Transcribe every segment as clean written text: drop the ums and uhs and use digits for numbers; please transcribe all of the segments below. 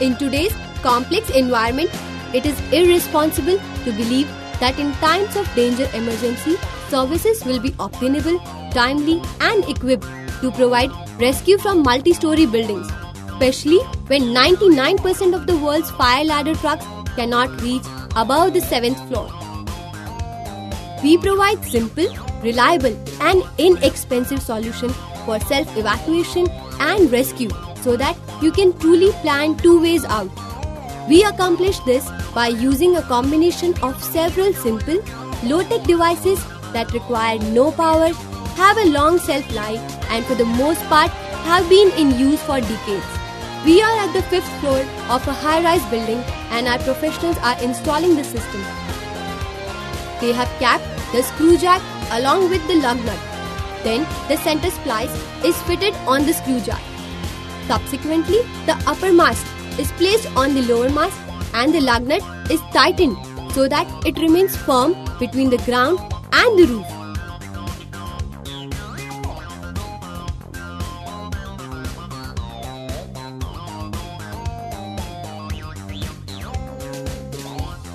In today's complex environment, it is irresponsible to believe that in times of danger emergency, services will be obtainable, timely and equipped to provide rescue from multi-story buildings, especially when 99% of the world's fire ladder trucks cannot reach above the 7th floor. We provide simple, reliable and inexpensive solution for self-evacuation and rescue so that you can truly plan 2 ways out. We accomplish this by using a combination of several simple, low-tech devices that require no power, have a long shelf life and for the most part have been in use for decades. We are at the 5th floor of a high-rise building and our professionals are installing the system. They have capped the screw jack along with the lug nut. Then the center splice is fitted on the screw jack. Subsequently, the upper mast is placed on the lower mast and the lug nut is tightened so that it remains firm between the ground and the roof.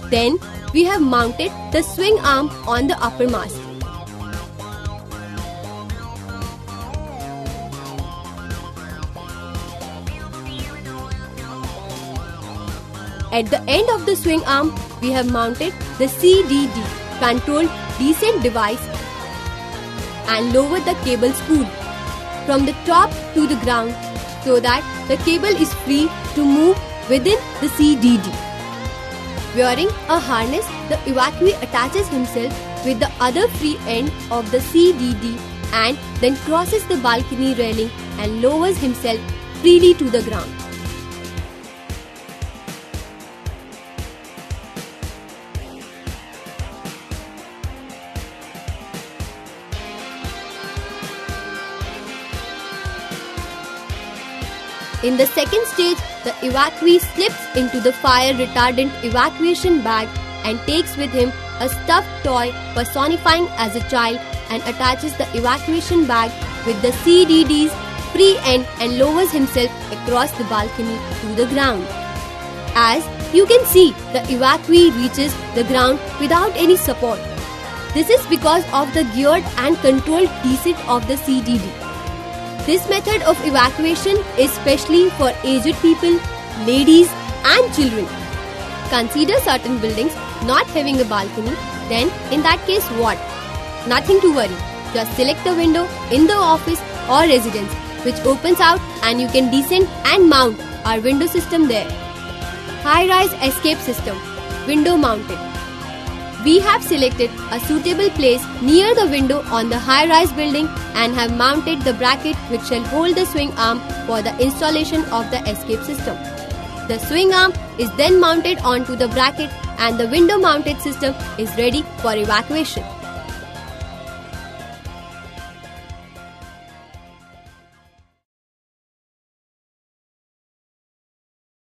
Then we have mounted the swing arm on the upper mast. At the end of the swing arm, we have mounted the CDD controlled descent device and lowered the cable spool from the top to the ground so that the cable is free to move within the CDD. Wearing a harness, the evacuee attaches himself with the other free end of the CDD and then crosses the balcony railing and lowers himself freely to the ground. In the second stage, the evacuee slips into the fire retardant evacuation bag and takes with him a stuffed toy personifying as a child and attaches the evacuation bag with the CDD's free end and lowers himself across the balcony to the ground. As you can see, the evacuee reaches the ground without any support. This is because of the geared and controlled descent of the CDD. This method of evacuation is specially for aged people, ladies and children. Consider certain buildings not having a balcony, then in that case what? Nothing to worry. Just select the window in the office or residence which opens out and you can descend and mount our window system there. High-rise escape system, window mounted. We have selected a suitable place near the window on the high-rise building and have mounted the bracket which shall hold the swing arm for the installation of the escape system. The swing arm is then mounted onto the bracket and the window mounted system is ready for evacuation.